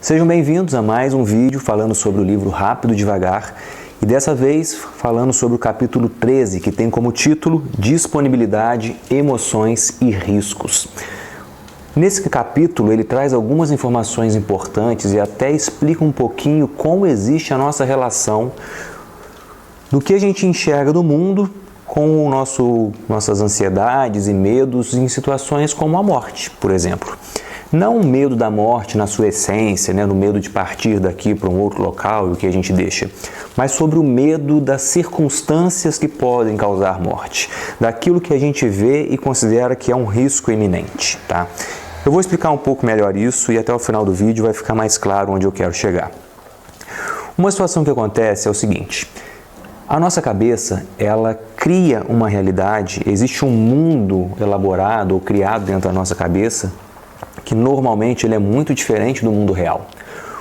Sejam bem-vindos a mais um vídeo falando sobre o livro Rápido e Devagar e dessa vez falando sobre o capítulo 13, que tem como título Disponibilidade, Emoções e Riscos. Nesse capítulo ele traz algumas informações importantes e até explica um pouquinho como existe a nossa relação do que a gente enxerga do mundo com nossas ansiedades e medos em situações como a morte, por exemplo. Não o medo da morte na sua essência, no medo de partir daqui para um outro local e o que a gente deixa, mas sobre o medo das circunstâncias que podem causar morte, daquilo que a gente vê e considera que é um risco iminente, tá? Eu vou explicar um pouco melhor isso e até o final do vídeo vai ficar mais claro onde eu quero chegar. Uma situação que acontece é o seguinte: a nossa cabeça, ela cria uma realidade, existe um mundo elaborado ou criado dentro da nossa cabeça que normalmente ele é muito diferente do mundo real.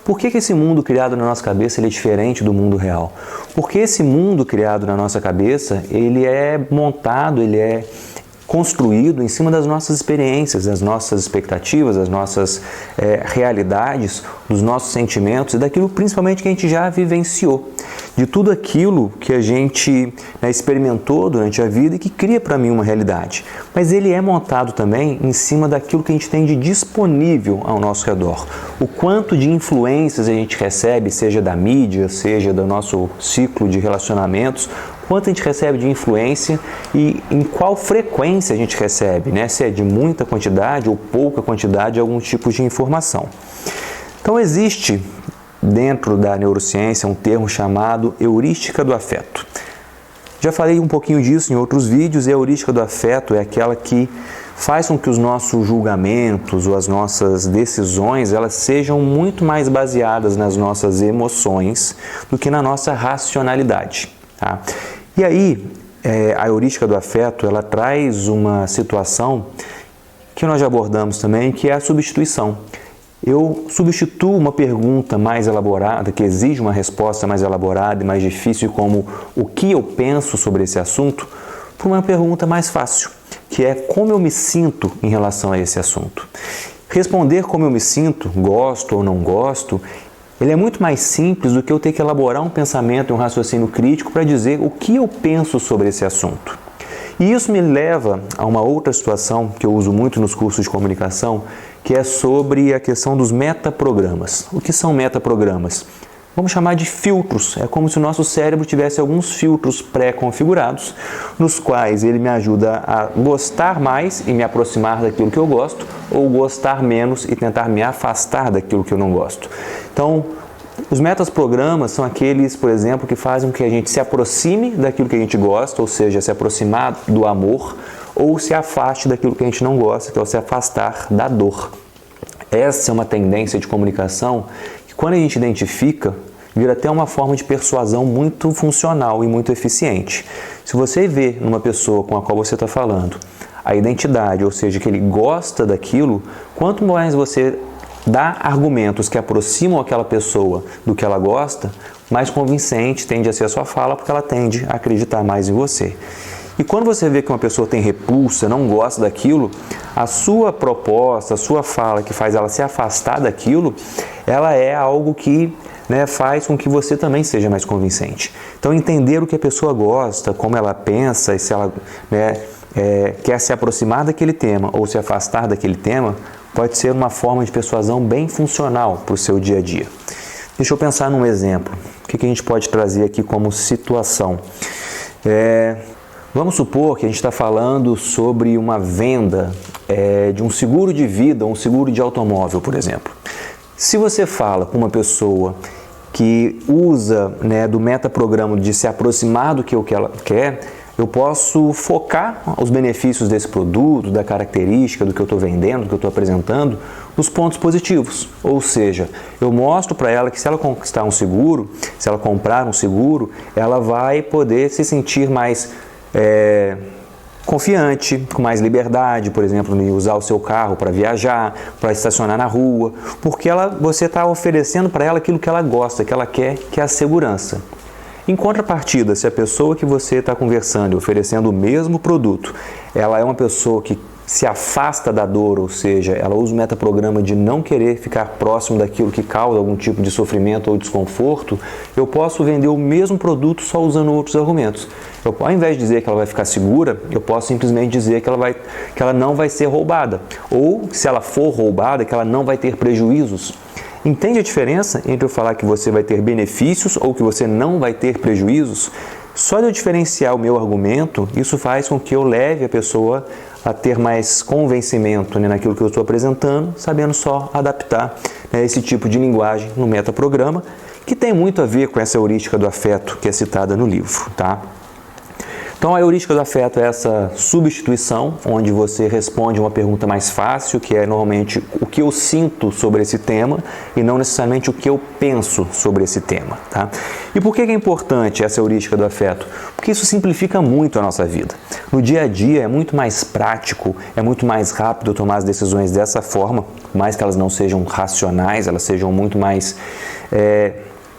Por que esse mundo criado na nossa cabeça ele é diferente do mundo real? Porque esse mundo criado na nossa cabeça, ele é montado, ele é construído em cima das nossas experiências, das nossas expectativas, das nossas realidades, dos nossos sentimentos e daquilo principalmente que a gente já vivenciou. De tudo aquilo que a gente experimentou durante a vida e que cria para mim uma realidade. Mas ele é montado também em cima daquilo que a gente tem de disponível ao nosso redor. O quanto de influências a gente recebe, seja da mídia, seja do nosso ciclo de relacionamentos, quanto a gente recebe de influência e em qual frequência a gente recebe, se é de muita quantidade ou pouca quantidade de algum tipo de informação. Então existe dentro da neurociência um termo chamado heurística do afeto. Já falei um pouquinho disso em outros vídeos, e a heurística do afeto é aquela que faz com que os nossos julgamentos ou as nossas decisões elas sejam muito mais baseadas nas nossas emoções do que na nossa racionalidade. Tá? E aí, a heurística do afeto, ela traz uma situação que nós já abordamos também, que é a substituição. Eu substituo uma pergunta mais elaborada, que exige uma resposta mais elaborada e mais difícil, como o que eu penso sobre esse assunto, por uma pergunta mais fácil, que é como eu me sinto em relação a esse assunto. Responder como eu me sinto, gosto ou não gosto, ele é muito mais simples do que eu ter que elaborar um pensamento e um raciocínio crítico para dizer o que eu penso sobre esse assunto. E isso me leva a uma outra situação que eu uso muito nos cursos de comunicação, que é sobre a questão dos metaprogramas. O que são metaprogramas? Vamos chamar de filtros. É como se o nosso cérebro tivesse alguns filtros pré-configurados, nos quais ele me ajuda a gostar mais e me aproximar daquilo que eu gosto, ou gostar menos e tentar me afastar daquilo que eu não gosto. Então, os metaprogramas são aqueles, por exemplo, que fazem com que a gente se aproxime daquilo que a gente gosta, ou seja, se aproximar do amor, ou se afaste daquilo que a gente não gosta, que é o se afastar da dor. Essa é uma tendência de comunicação que, quando a gente identifica, vira até uma forma de persuasão muito funcional e muito eficiente. Se você vê numa pessoa com a qual você está falando a identidade, ou seja, que ele gosta daquilo, quanto mais você dá argumentos que aproximam aquela pessoa do que ela gosta, mais convincente tende a ser a sua fala, porque ela tende a acreditar mais em você. E quando você vê que uma pessoa tem repulsa, não gosta daquilo, a sua proposta, a sua fala que faz ela se afastar daquilo, ela é algo que faz com que você também seja mais convincente. Então, entender o que a pessoa gosta, como ela pensa e se ela quer se aproximar daquele tema ou se afastar daquele tema, pode ser uma forma de persuasão bem funcional para o seu dia a dia. Deixa eu pensar num exemplo. O que a gente pode trazer aqui como situação? Vamos supor que a gente está falando sobre uma venda de um seguro de vida ou um seguro de automóvel, por exemplo. Se você fala com uma pessoa que usa do metaprograma de se aproximar do que ela quer, eu posso focar os benefícios desse produto, da característica, do que eu estou vendendo, do que eu estou apresentando, nos pontos positivos. Ou seja, eu mostro para ela que se ela conquistar um seguro, se ela comprar um seguro, ela vai poder se sentir mais confiante, com mais liberdade, por exemplo, em usar o seu carro para viajar, para estacionar na rua, porque você está oferecendo para ela aquilo que ela gosta, que ela quer, que é a segurança. Em contrapartida, se a pessoa que você está conversando e oferecendo o mesmo produto, ela é uma pessoa que se afasta da dor, ou seja, ela usa o metaprograma de não querer ficar próximo daquilo que causa algum tipo de sofrimento ou desconforto, eu posso vender o mesmo produto só usando outros argumentos. Ao invés de dizer que ela vai ficar segura, eu posso simplesmente dizer que ela não vai ser roubada. Ou, se ela for roubada, que ela não vai ter prejuízos. Entende a diferença entre eu falar que você vai ter benefícios ou que você não vai ter prejuízos? Só de eu diferenciar o meu argumento, isso faz com que eu leve a pessoa a ter mais convencimento, né, naquilo que eu estou apresentando, sabendo só adaptar, né, esse tipo de linguagem no metaprograma, que tem muito a ver com essa heurística do afeto que é citada no livro, tá? Então, a heurística do afeto é essa substituição, onde você responde uma pergunta mais fácil, que é normalmente o que eu sinto sobre esse tema e não necessariamente o que eu penso sobre esse tema. Tá? E por que é importante essa heurística do afeto? Porque isso simplifica muito a nossa vida. No dia a dia é muito mais prático, é muito mais rápido tomar as decisões dessa forma, por mais que elas não sejam racionais, elas sejam muito mais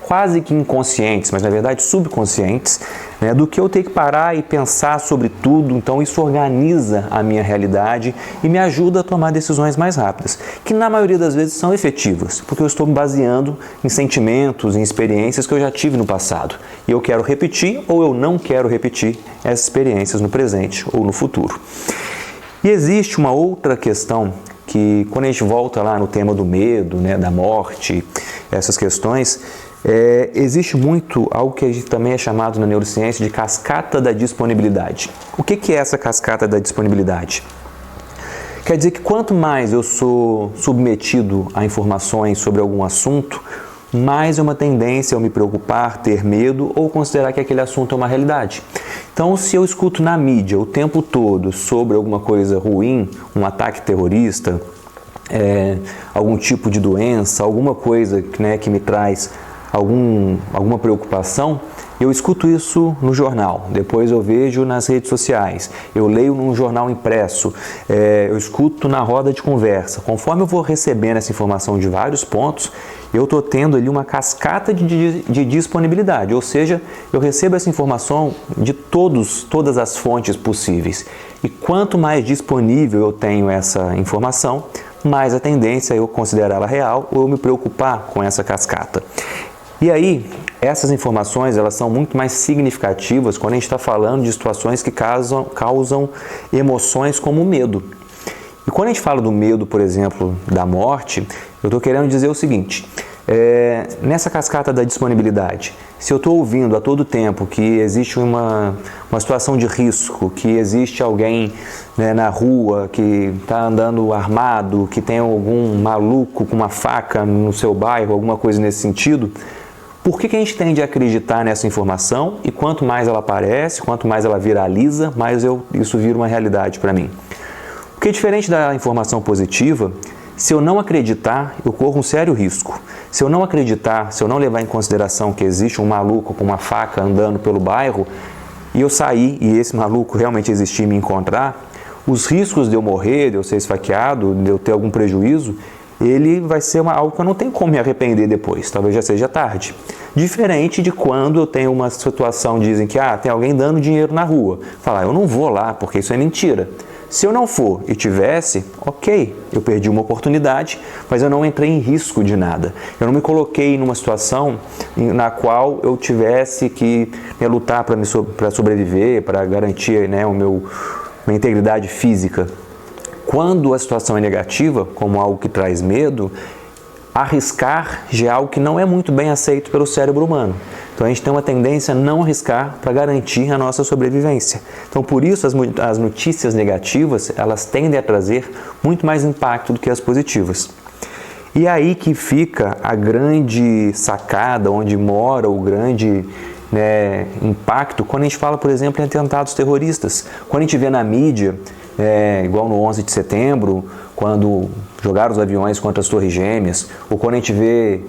quase que inconscientes, mas na verdade subconscientes, né, do que eu ter que parar e pensar sobre tudo. Então isso organiza a minha realidade e me ajuda a tomar decisões mais rápidas, que na maioria das vezes são efetivas, porque eu estou me baseando em sentimentos, em experiências que eu já tive no passado. E eu quero repetir ou eu não quero repetir essas experiências no presente ou no futuro. E existe uma outra questão que, quando a gente volta lá no tema do medo, né, da morte, essas questões, existe muito algo que a gente também é chamado na neurociência de cascata da disponibilidade. O que é essa cascata da disponibilidade? Quer dizer que quanto mais eu sou submetido a informações sobre algum assunto, mais é uma tendência a eu me preocupar, ter medo ou considerar que aquele assunto é uma realidade. Então, se eu escuto na mídia o tempo todo sobre alguma coisa ruim, um ataque terrorista, algum tipo de doença, alguma coisa, né, que me traz alguma preocupação, eu escuto isso no jornal, depois eu vejo nas redes sociais, eu leio num jornal impresso, eu escuto na roda de conversa. Conforme eu vou recebendo essa informação de vários pontos, eu estou tendo ali uma cascata de disponibilidade, ou seja, eu recebo essa informação de todas as fontes possíveis. E quanto mais disponível eu tenho essa informação, mais a tendência é eu considerá-la real ou eu me preocupar com essa cascata. E aí, essas informações elas são muito mais significativas quando a gente está falando de situações que causam emoções como o medo. E quando a gente fala do medo, por exemplo, da morte, eu estou querendo dizer o seguinte, nessa cascata da disponibilidade, se eu estou ouvindo a todo tempo que existe uma situação de risco, que existe alguém, né, na rua que está andando armado, que tem algum maluco com uma faca no seu bairro, alguma coisa nesse sentido, por que a gente tende a acreditar nessa informação? E quanto mais ela aparece, quanto mais ela viraliza, mais isso vira uma realidade para mim. Porque diferente da informação positiva, se eu não acreditar, eu corro um sério risco. Se eu não acreditar, se eu não levar em consideração que existe um maluco com uma faca andando pelo bairro, e eu sair e esse maluco realmente existir e me encontrar, os riscos de eu morrer, de eu ser esfaqueado, de eu ter algum prejuízo, ele vai ser algo que eu não tenho como me arrepender depois, talvez já seja tarde. Diferente de quando eu tenho uma situação, dizem que tem alguém dando dinheiro na rua. Falar, eu não vou lá porque isso é mentira. Se eu não for e tivesse, ok, eu perdi uma oportunidade, mas eu não entrei em risco de nada. Eu não me coloquei numa situação na qual eu tivesse que lutar para sobreviver, para garantir, né, minha integridade física. Quando a situação é negativa, como algo que traz medo, arriscar já é algo que não é muito bem aceito pelo cérebro humano. Então a gente tem uma tendência a não arriscar para garantir a nossa sobrevivência. Então por isso as notícias negativas, elas tendem a trazer muito mais impacto do que as positivas. E é aí que fica a grande sacada, onde mora o grande, né, impacto, quando a gente fala, por exemplo, em atentados terroristas. Quando a gente vê na mídia, igual no 11 de setembro, quando jogaram os aviões contra as Torres Gêmeas, ou quando a gente vê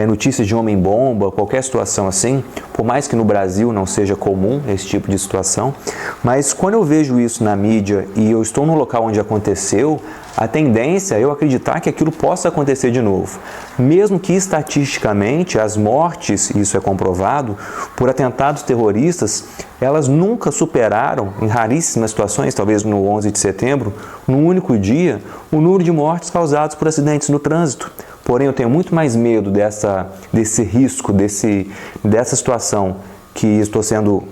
notícias de homem-bomba, qualquer situação assim, por mais que no Brasil não seja comum esse tipo de situação, mas quando eu vejo isso na mídia e eu estou no local onde aconteceu, a tendência é eu acreditar que aquilo possa acontecer de novo. Mesmo que estatisticamente as mortes, isso é comprovado, por atentados terroristas, elas nunca superaram, em raríssimas situações, talvez no 11 de setembro, num único dia, o número de mortes causados por acidentes no trânsito. Porém, eu tenho muito mais medo desse risco, dessa situação que estou sendo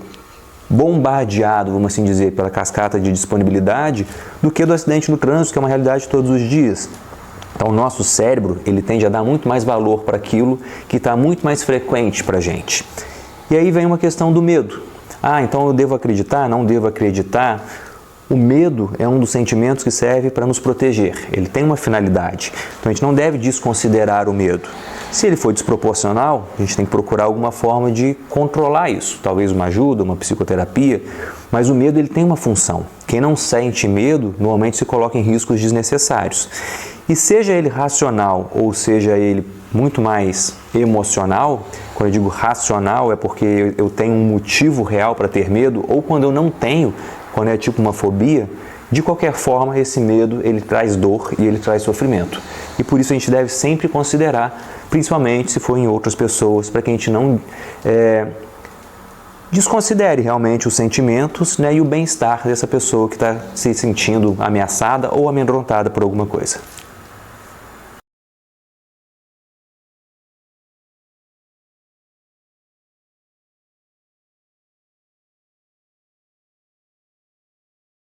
bombardeado, vamos assim dizer, pela cascata de disponibilidade, do que do acidente no trânsito, que é uma realidade de todos os dias. Então, o nosso cérebro, ele tende a dar muito mais valor para aquilo que está muito mais frequente para a gente. E aí vem uma questão do medo. Então eu devo acreditar? Não devo acreditar? O medo é um dos sentimentos que serve para nos proteger. Ele tem uma finalidade. Então a gente não deve desconsiderar o medo. Se ele for desproporcional, a gente tem que procurar alguma forma de controlar isso. Talvez uma ajuda, uma psicoterapia. Mas o medo ele tem uma função. Quem não sente medo, normalmente se coloca em riscos desnecessários. E seja ele racional ou seja ele muito mais emocional, quando eu digo racional é porque eu tenho um motivo real para ter medo, ou quando eu não tenho, quando é tipo uma fobia, de qualquer forma esse medo ele traz dor e ele traz sofrimento. E por isso a gente deve sempre considerar, principalmente se for em outras pessoas, para que a gente não desconsidere realmente os sentimentos, né, e o bem-estar dessa pessoa que está se sentindo ameaçada ou amedrontada por alguma coisa.